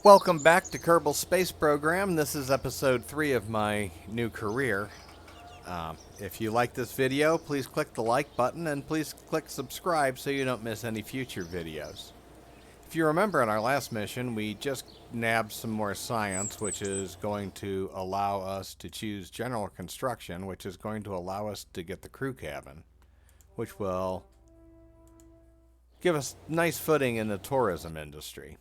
Welcome back to Kerbal Space Program. This is episode 3 of my new career. If you like this video, please click the like button and please click subscribe so you don't miss any future videos. If you remember in our last mission, we just nabbed some more science, which is going to allow us to choose general construction, which is going to allow us to get the crew cabin, which will give us nice footing in the tourism industry.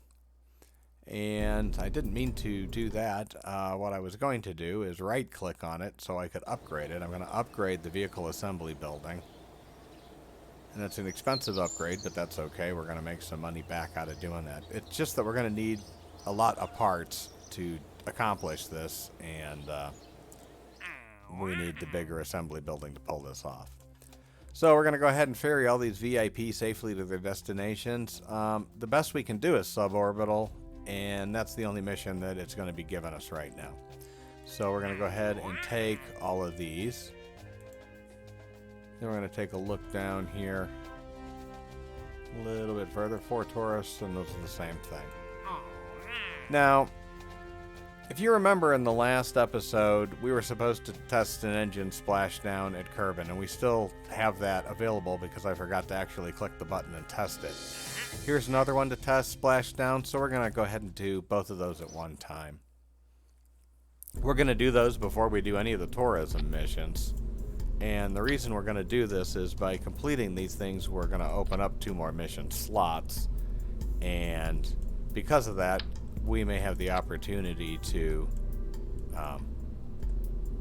And I didn't mean to do that. What I was going to do is right click on it so I could upgrade it. I'm going to upgrade the vehicle assembly building. And it's an expensive upgrade, but that's okay. We're going to make some money back out of doing that. It's just that we're going to need a lot of parts to accomplish this, and we need the bigger assembly building to pull this off. So we're going to go ahead and ferry all these VIP safely to their destinations. The best we can do is suborbital, and that's the only mission that it's going to be giving us right now. So we're going to go ahead and take all of these. Then we're going to take a look down here a little bit further. 4 tourists, and those are the same thing. Now, if you remember in the last episode, we were supposed to test an engine splashdown at Kerbal, and we still have that available because I forgot to actually click the button and test it. Here's another one to test splashdown, so we're going to go ahead and do both of those at one time. We're going to do those before we do any of the tourism missions. And the reason we're going to do this is by completing these things, we're going to open up 2 more mission slots. And because of that, we may have the opportunity to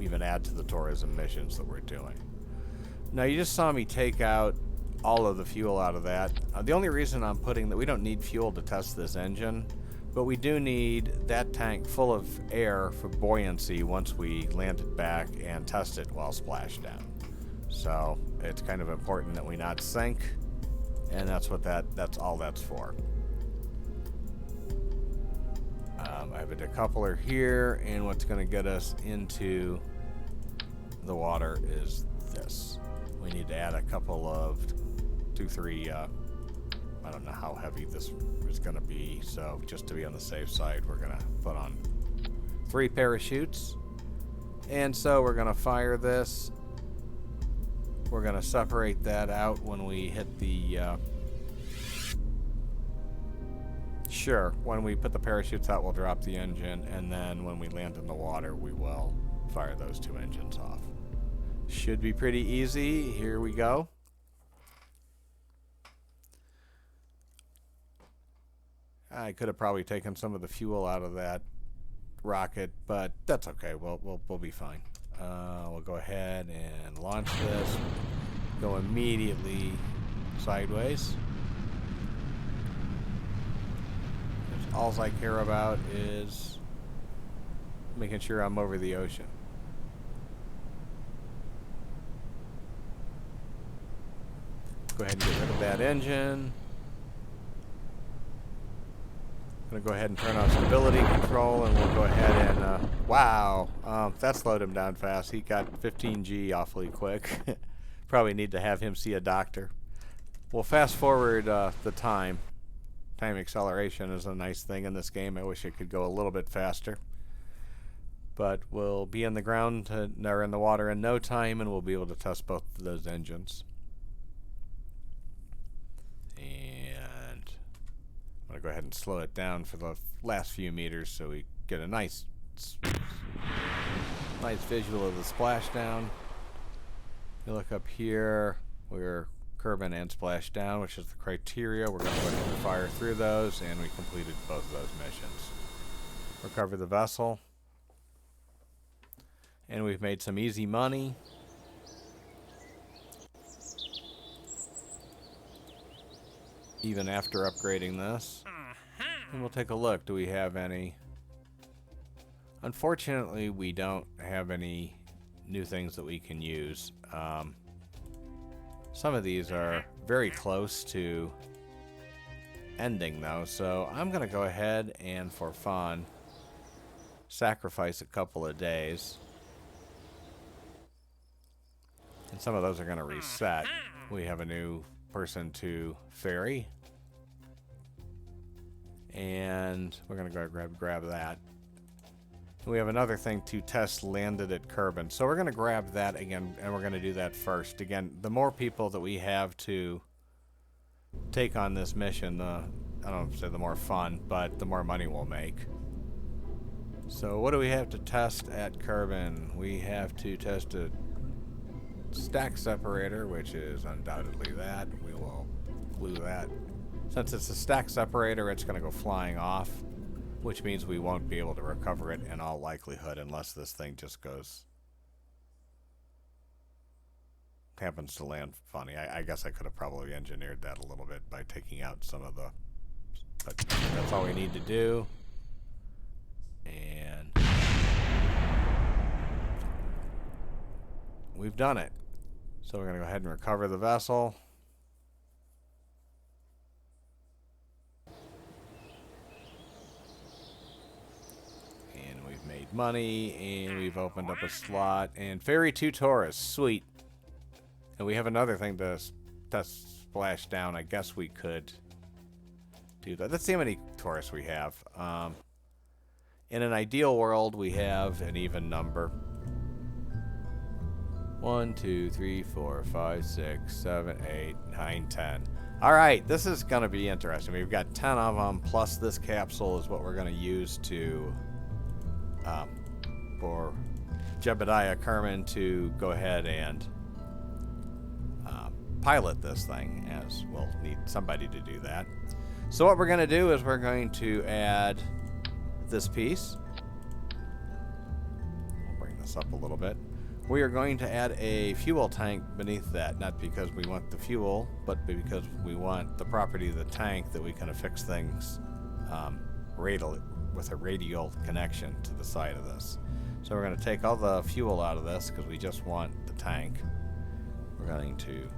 even add to the tourism missions that we're doing. Now, you just saw me take out all of the fuel out of that. The only reason I'm putting that, we don't need fuel to test this engine, but we do need that tank full of air for buoyancy once we land it back and test it while splashdown. So it's kind of important that we not sink, and that's what that's all that's for. I have a decoupler here, and what's going to get us into the water is this. We need to add a couple of 2-3 I don't know how heavy this is going to be, so just to be on the safe side, we're going to put on 3 parachutes. And so we're going to fire this. We're going to separate that out when we hit the when we put the parachutes out, we'll drop the engine, and then when we land in the water, we will fire those 2 engines off. Should be pretty easy. Here we go. I could have probably taken some of the fuel out of that rocket, but that's okay. We'll be fine. We'll go ahead and launch this. Go immediately sideways. All I care about is making sure I'm over the ocean. Go ahead and get rid of that engine. I'm going to go ahead and turn on stability control, and we'll go ahead and, wow, that slowed him down fast. He got 15G awfully quick. Probably need to have him see a doctor. We'll fast forward the time. Time acceleration is a nice thing in this game. I wish it could go a little bit faster. But we'll be in the ground, or in the water in no time, and we'll be able to test both of those engines. And I'm going to go ahead and slow it down for the last few meters so we get a nice visual of the splashdown. You look up here, we're Kerbal and splashdown, which is the criteria. We're going to go ahead and fire through those, and we completed both of those missions. Recover the vessel. And we've made some easy money. Even after upgrading this. And we'll take a look. Do we have any? Unfortunately, we don't have any new things that we can use. Some of these are very close to ending, though. So I'm going to go ahead and, for fun, sacrifice a couple of days. And some of those are going to reset. We have a new person to ferry. And we're going to go grab that. We have another thing to test landed at Kerbal. So we're going to grab that again, and we're going to do that first. Again, the more people that we have to take on this mission, I don't say the more fun, but the more money we'll make. So what do we have to test at Kerbal? We have to test a stack separator, which is undoubtedly that. We will glue that. Since it's a stack separator, it's going to go flying off, which means we won't be able to recover it in all likelihood unless this thing just happens to land funny. I guess I could have probably engineered that a little bit by taking out some of the, but that's all we need to do. And we've done it. So we're going to go ahead and recover the vessel. And we've made money, and we've opened up a slot, and ferry 2 tourists, sweet. And we have another thing to splash down. I guess we could do that. Let's see how many tourists we have. In an ideal world, we have an even number. 1, 2, 3, 4, 5, 6, 7, 8, 9, 10. All right, this is going to be interesting. We've got 10 of them, plus this capsule is what we're going to use to for Jebediah Kerman to go ahead and pilot this thing, as we'll need somebody to do that. So what we're going to do is we're going to add this piece. We'll bring this up a little bit. We are going to add a fuel tank beneath that, not because we want the fuel, but because we want the property of the tank that we can affix things with a radial connection to the side of this. So we're going to take all the fuel out of this because we just want the tank. We're going to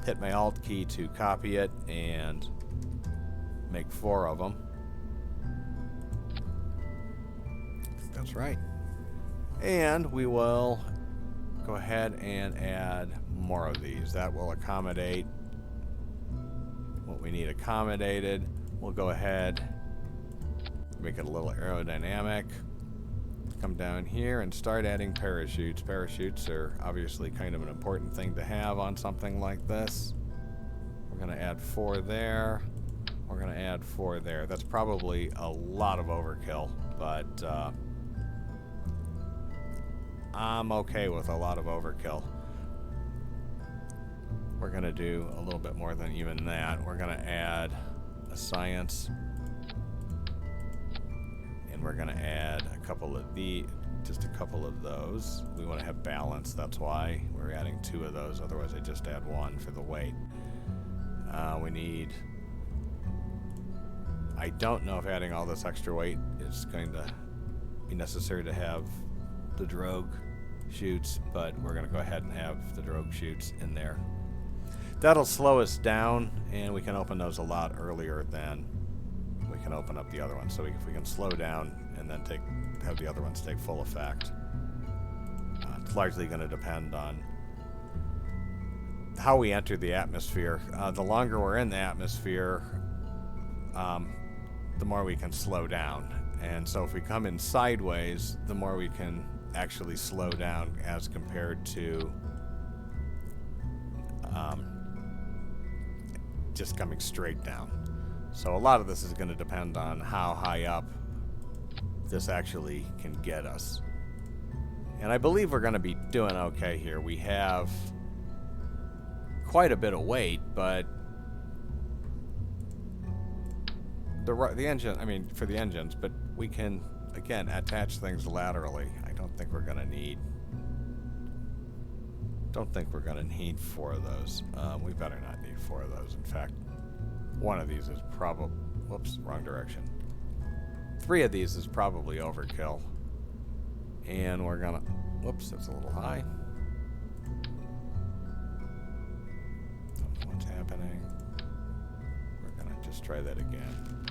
hit my Alt key to copy it and make 4 of them. That's right. And we will go ahead and add more of these. That will accommodate what we need accommodated. We'll go ahead, make it a little aerodynamic. Come down here and start adding parachutes. Parachutes are obviously kind of an important thing to have on something like this. We're going to add 4 there. We're going to add 4 there. That's probably a lot of overkill, but I'm okay with a lot of overkill. We're going to do a little bit more than even that. We're going to add a science, and we're going to add a couple of just a couple of those. We want to have balance, that's why we're adding 2 of those. Otherwise I just add 1 for the weight. We need, I don't know if adding all this extra weight is going to be necessary to have the drogue chutes, but we're going to go ahead and have the drogue chutes in there. That'll slow us down, and we can open those a lot earlier than we can open up the other ones. So if we can slow down and then have the other ones take full effect. It's largely going to depend on how we enter the atmosphere. The longer we're in the atmosphere, the more we can slow down. And so if we come in sideways, the more we can actually slow down as compared to just coming straight down. So a lot of this is going to depend on how high up this actually can get us. And I believe we're going to be doing okay here. We have quite a bit of weight, but the engine, I mean, for the engines, but we can, again, attach things laterally. I don't think we're going to need 4 of those. We better not need 4 of those. In fact, one of these is probably, whoops, wrong direction. 3 of these is probably overkill. And we're gonna, whoops, that's a little high. Don't know what's happening. We're gonna just try that again.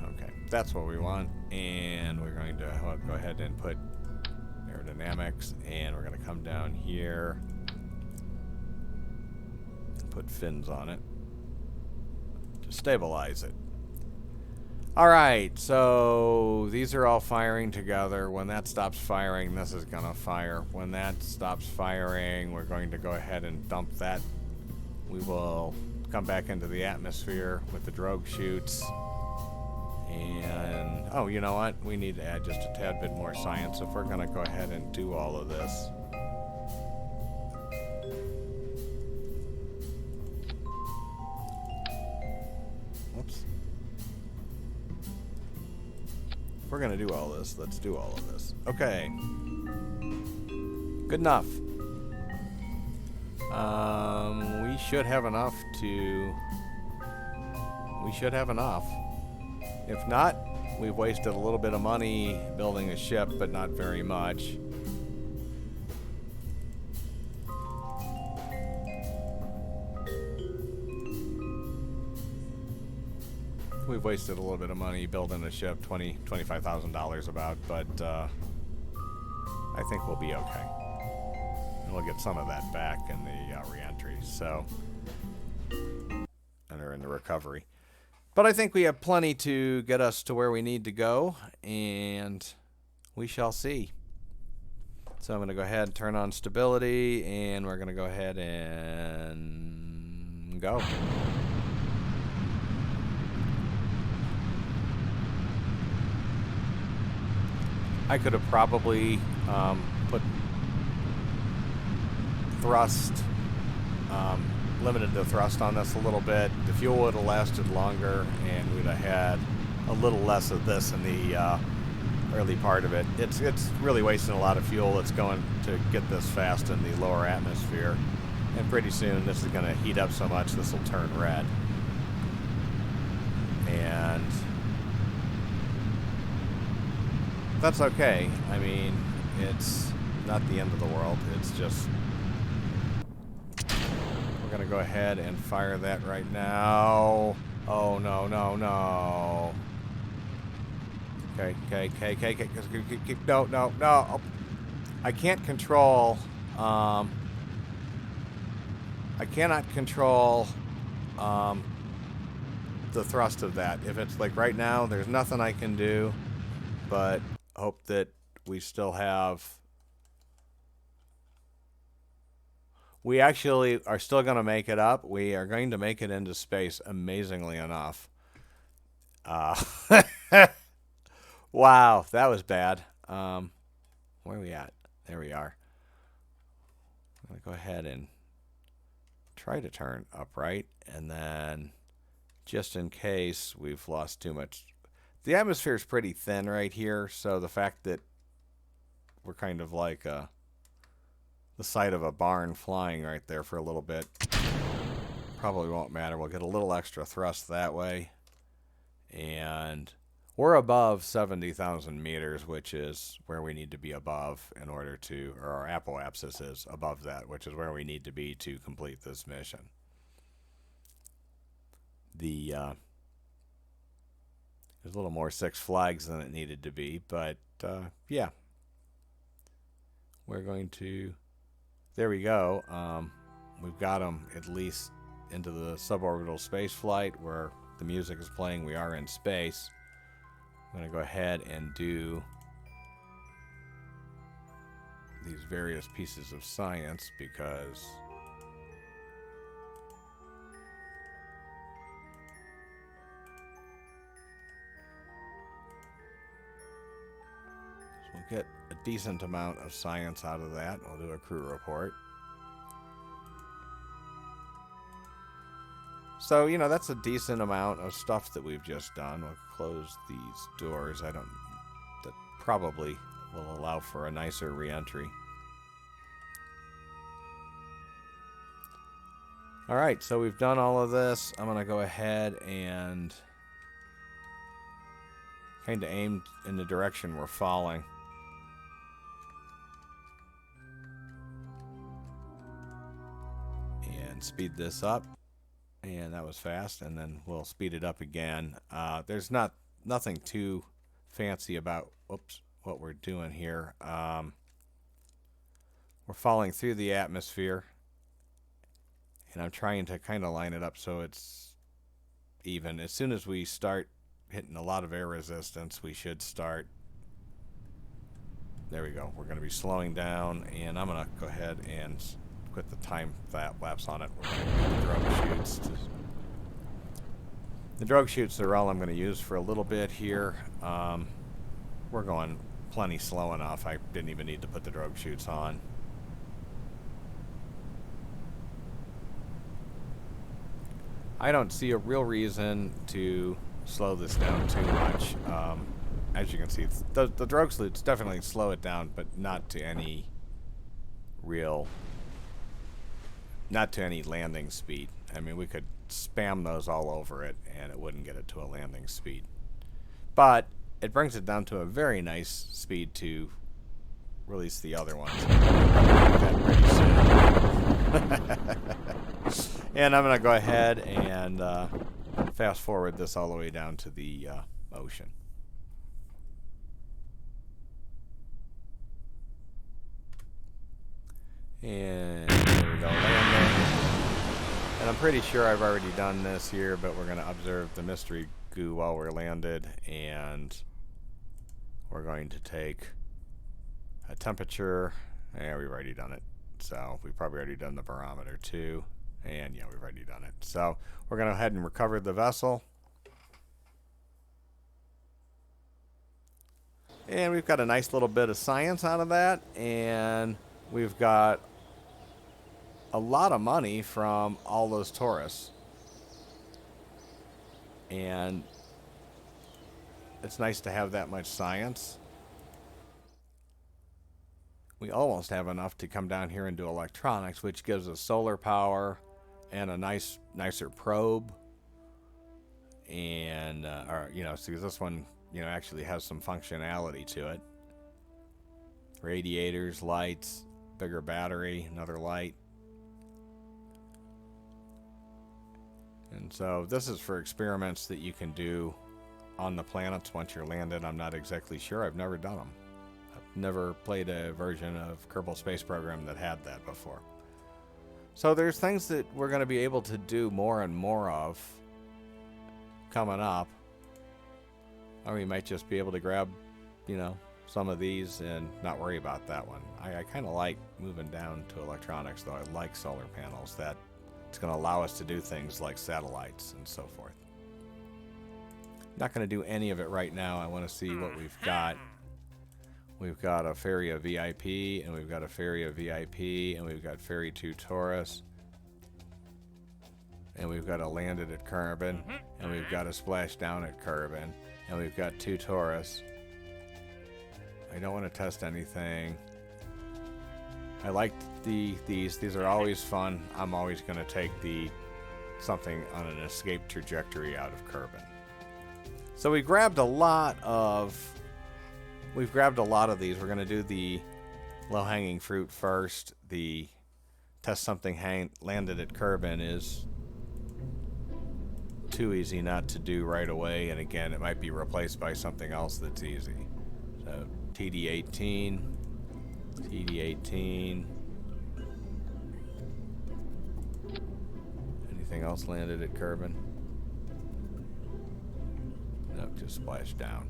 Okay, that's what we want. And we're going to go ahead and put aerodynamics, and we're going to come down here put fins on it to stabilize it. Alright, so these are all firing together. When that stops firing, this is going to fire. When that stops firing, we're going to go ahead and dump that. We will come back into the atmosphere with the drogue chutes. And, oh, you know what? We need to add just a tad bit more science if we're going to go ahead and do all of this. Whoops. If we're going to do all this, let's do all of this. Okay. Good enough. We should have enough to... We should have enough. If not, we've wasted a little bit of money building a ship, but not very much. We've wasted a little bit of money building a ship, $25,000 about, but I think we'll be okay. And we'll get some of that back in the re-entry, so, and or in the recovery. But I think we have plenty to get us to where we need to go, and we shall see. So I'm going to go ahead and turn on stability, and we're going to go ahead and go. I could have probably put thrust, limited the thrust on this a little bit. The fuel would have lasted longer, and we'd have had a little less of this in the early part of it. It's really wasting a lot of fuel. It's going to get this fast in the lower atmosphere, and pretty soon this is going to heat up so much this will turn red. And that's okay. I mean, it's not the end of the world. It's just... We're going to go ahead and fire that right now. Oh, no, no, no. Okay. No, no, no. I can't control... I cannot control the thrust of that. If it's like right now, there's nothing I can do, but hope that we still have... We actually are still going to make it up. We are going to make it into space, amazingly enough. Wow, that was bad. Where are we at? There we are. I'm going to go ahead and try to turn upright, and then just in case we've lost too much. The atmosphere is pretty thin right here, so the fact that we're kind of like the side of a barn flying right there for a little bit probably won't matter. We'll get a little extra thrust that way, and we're above 70,000 meters, which is where we need to be above in order to, or our apoapsis is above that, which is where we need to be to complete this mission. There's a little more Six Flags than it needed to be, but yeah. We're going to... There we go. We've got them at least into the suborbital space flight where the music is playing. We are in space. I'm going to go ahead and do these various pieces of science because... We'll get a decent amount of science out of that. We'll do a crew report. So, you know, that's a decent amount of stuff that we've just done. We'll close these doors. That probably will allow for a nicer re-entry. Alright, so we've done all of this. I'm going to go ahead and kind of aim in the direction we're falling. And speed this up. And that was fast, and then we'll speed it up again. There's nothing too fancy about what we're doing here. We're falling through the atmosphere, And I'm trying to kind of line it up so it's even. As soon as we start hitting a lot of air resistance, we should start. There we go. We're going to be slowing down, and I'm going to go ahead and quit the time lapse on it. We're going to use the drogue chutes. The drogue chutes are all I'm going to use for a little bit here. We're going plenty slow enough. I didn't even need to put the drogue chutes on. I don't see a real reason to slow this down too much. As you can see, the drogue chutes definitely slow it down, but not to any landing speed. I mean, we could spam those all over it and it wouldn't get it to a landing speed. But it brings it down to a very nice speed to release the other ones. And I'm going to go ahead and fast forward this all the way down to the ocean. And there we go, landing. And I'm pretty sure I've already done this here, but we're going to observe the mystery goo while we're landed, and we're going to take a temperature. Yeah, we've already done it. So we've probably already done the barometer too. And yeah, we've already done it. So we're going to go ahead and recover the vessel. And we've got a nice little bit of science out of that. And we've got a lot of money from all those tourists. And it's nice to have that much science. We almost have enough to come down here and do electronics, which gives us solar power and a nicer probe. And, see, this one, actually has some functionality to it. Radiators, lights, bigger battery, another light. And so this is for experiments that you can do on the planets once you're landed. I'm not exactly sure. I've never done them. I've never played a version of Kerbal Space Program that had that before. So there's things that we're going to be able to do more and more of coming up. Or we might just be able to grab, some of these and not worry about that one. I kind of like moving down to electronics, though. I like solar panels. That it's going to allow us to do things like satellites and so forth. Not going to do any of it right now. I want to see what we've got. We've got a ferry of VIP, and we've got a ferry of VIP, and we've got ferry 2 Taurus, and we've got a landed at Kerbal, and we've got a splash down at Kerbal, and we've got 2 Taurus. I don't want to test anything. I like these. These are always fun. I'm always going to take something on an escape trajectory out of Kerbal. So we grabbed a lot of these. We're going to do the low-hanging fruit first. The test something landed at Kerbal is too easy not to do right away. And again, it might be replaced by something else that's easy. So TD18. Anything else landed at Kerbal? Nope, just splashed down.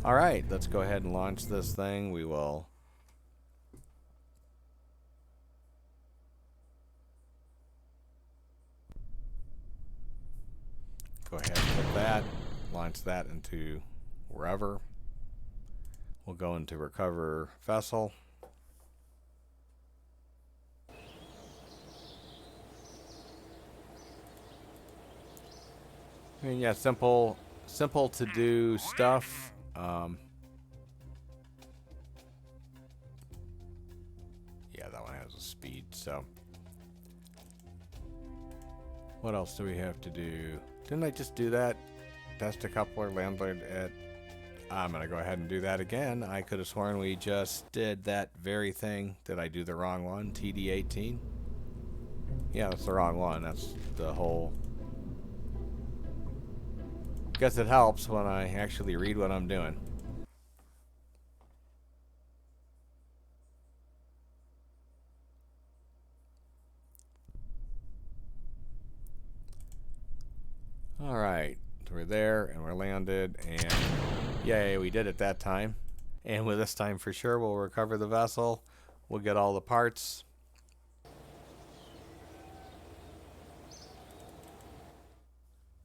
All right, let's go ahead and launch this thing. We will go ahead and hit that, launch that into wherever. We'll go into recover vessel. I mean, yeah, simple to do stuff. Yeah, that one has a speed. So, what else do we have to do? Didn't I just do that? Test a coupler, landed at. I'm gonna go ahead and do that again. I could have sworn we just did that very thing. Did I do the wrong one? TD18. Yeah, that's the wrong one. That's the whole. Guess it helps when I actually read what I'm doing. Alright, so we're there and we're landed, and yay, we did it that time. And with this time for sure, we'll recover the vessel. We'll get all the parts.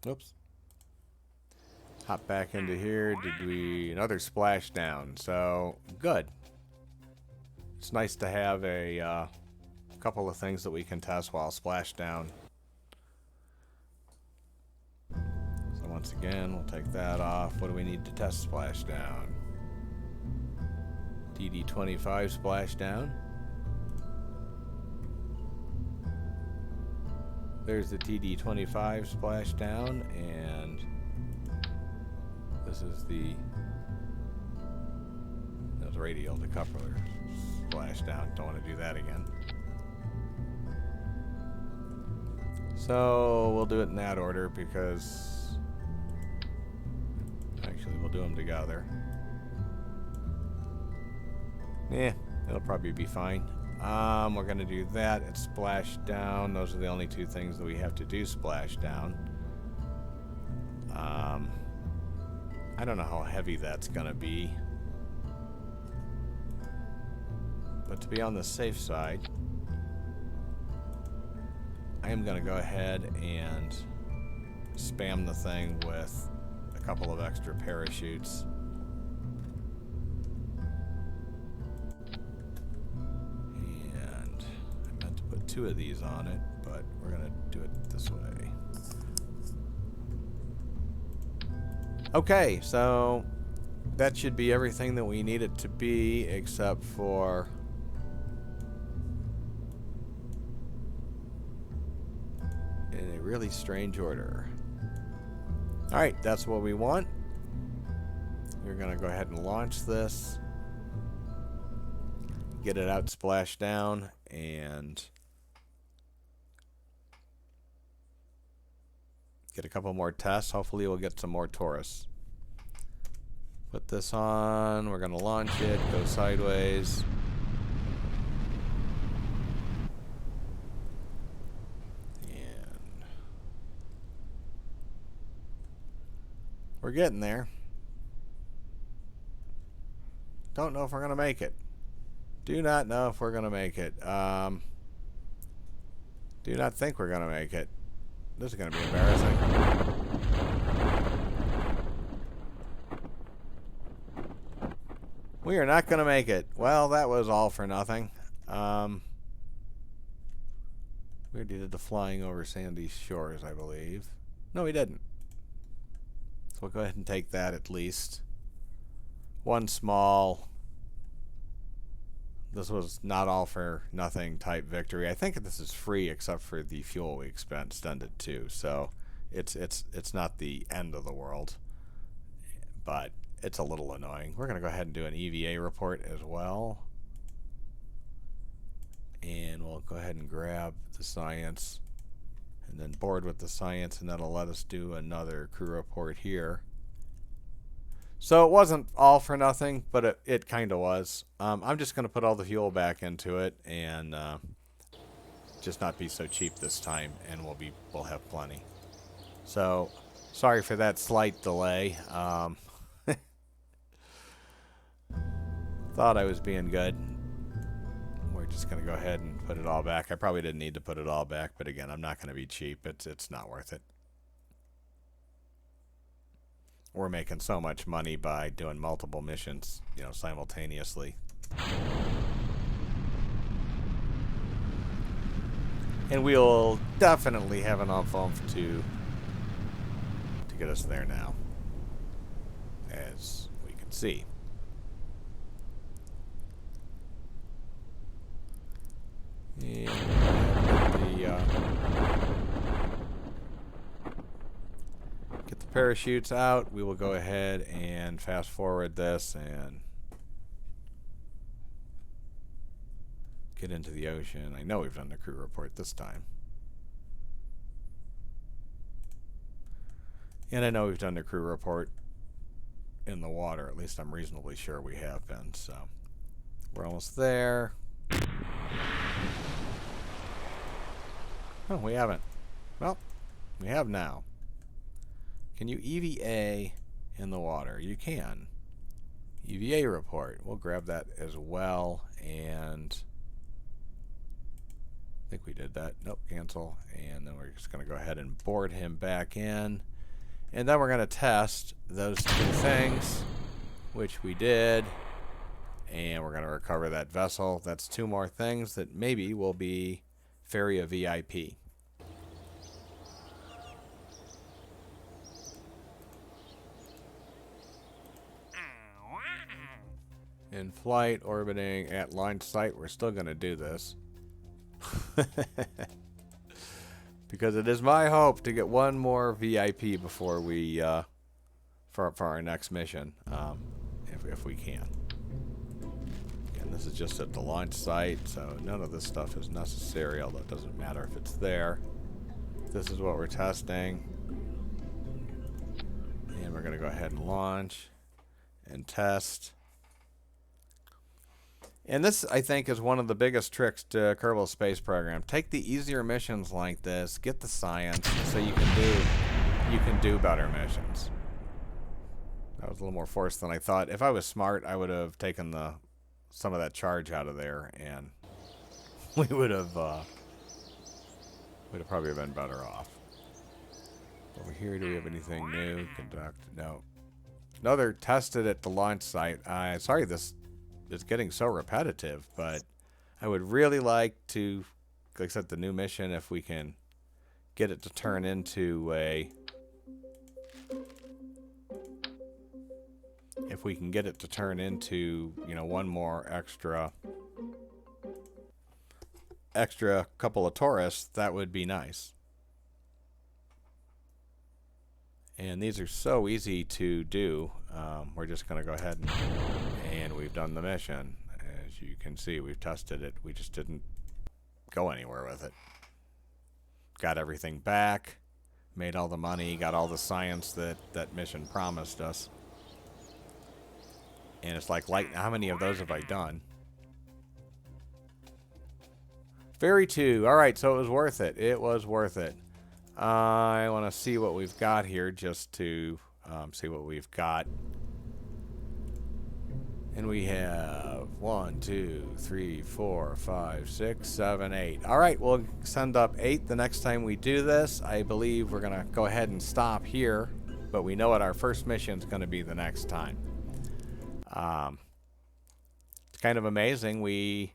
Oops. Hop back into here. Did we... Another splashdown. So, good. It's nice to have a couple of things that we can test while splashdown. So once again, we'll take that off. What do we need to test splashdown? DD25 splashdown. There's the TD25 splashdown, and this is the radial decoupler splashdown. Don't want to do that again. So we'll do it in that order because actually we'll do them together. Yeah, it'll probably be fine. We're gonna do that. It's splashdown. Those are the only two things that we have to do splashdown. I don't know how heavy that's gonna be, but to be on the safe side, I am gonna go ahead and spam the thing with a couple of extra parachutes. And I meant to put 2 of these on it, but we're gonna do it this way. Okay, so that should be everything that we need it to be, except for in a really strange order. Alright, that's what we want. We're gonna go ahead and launch this, get it out splashdown, and get a couple more tests. Hopefully we'll get some more tourists. Put this on. We're going to launch it. Go sideways. And we're getting there. Don't know if we're going to make it. Do not know if we're going to make it. Do not think we're going to make it. This is going to be embarrassing. We are not going to make it. Well, that was all for nothing. We already did the flying over sandy shores, I believe. No, we didn't. So we'll go ahead and take that at least. One small... This was not all for nothing type victory. I think this is free except for the fuel we expended too. So it's not the end of the world, but it's a little annoying. We're gonna go ahead and do an EVA report as well, and we'll go ahead and grab the science and then board with the science, and that'll let us do another crew report here. So it wasn't all for nothing, but it kind of was. I'm just going to put all the fuel back into it and just not be so cheap this time, and we'll have plenty. So sorry for that slight delay. Thought I was being good. We're just going to go ahead and put it all back. I probably didn't need to put it all back, but again, I'm not going to be cheap. It's not worth it. We're making so much money by doing multiple missions, simultaneously. And we'll definitely have an oomph to get us there now, as we can see. And get the parachutes out. We will go ahead and fast forward this and get into the ocean. I know we've done the crew report this time. And I know we've done the crew report in the water. At least I'm reasonably sure we have been. So we're almost there. Oh, we haven't. Well, we have now. Can you EVA in the water? You can. EVA report. We'll grab that as well. And I think we did that. Nope, cancel. And then we're just going to go ahead and board him back in. And then we're going to test those two things, which we did. And we're going to recover that vessel. That's two more things that maybe will be ferry a VIP. In flight, orbiting at line sight, we're still going to do this. Because it is my hope to get one more VIP before we, for our next mission, if we can. Again, this is just at the launch site, so none of this stuff is necessary, although it doesn't matter if it's there. This is what we're testing. And we're going to go ahead and launch and test. And this, I think, is one of the biggest tricks to Kerbal Space Program. Take the easier missions like this, get the science, so you can do better missions. That was a little more forced than I thought. If I was smart, I would have taken some of that charge out of there, and we would have probably been better off. Over here, do we have anything new? Conduct? No. No, they're tested at the launch site. Sorry, this is getting so repetitive, but I would really like to, like I said, the new mission, if we can get it to turn into a... If we can get it to turn into, you know, one more extra couple of tourists, that would be nice. And these are so easy to do. We're just going to go ahead and we've done the mission. As you can see, we've tested it. We just didn't go anywhere with it. Got everything back, made all the money, got all the science that mission promised us. And it's like, how many of those have I done? Ferry 2. All right, so it was worth it. It was worth it. I want to see what we've got here, just to see what we've got. And we have 1, 2, 3, 4, 5, 6, 7, 8. All right, we'll send up 8 the next time we do this. I believe we're going to go ahead and stop here, but we know what our first mission is going to be the next time. It's kind of amazing. We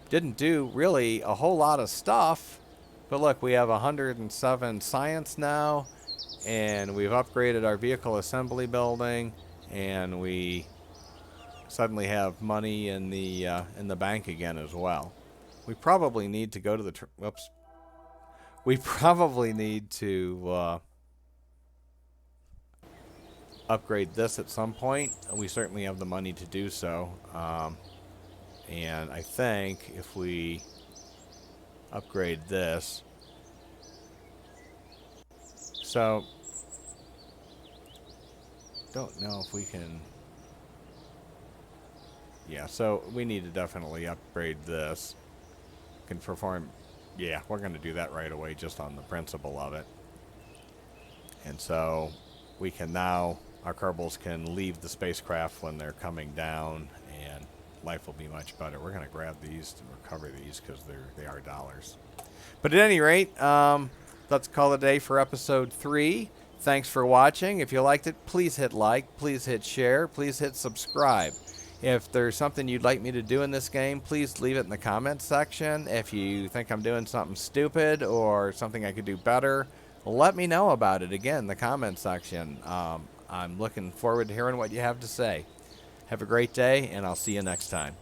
didn't do really a whole lot of stuff, but look, we have 107 science now, and we've upgraded our vehicle assembly building, and we suddenly have money in the bank again as well. We probably need to go to the whoops. We probably need to upgrade this at some point. We certainly have the money to do so. And I think if we upgrade this, so don't know if we can. Yeah, so we need to definitely upgrade this. Can perform. Yeah, we're going to do that right away, just on the principle of it. And so we can now, our Kerbals can leave the spacecraft when they're coming down, and life will be much better. We're going to grab these and recover these because they are dollars. But at any rate, let's call it a day for episode 3. Thanks for watching. If you liked it, please hit like, please hit share, please hit subscribe. If there's something you'd like me to do in this game, please leave it in the comments section. If you think I'm doing something stupid or something I could do better, let me know about it. Again, the comment section. I'm looking forward to hearing what you have to say. Have a great day, and I'll see you next time.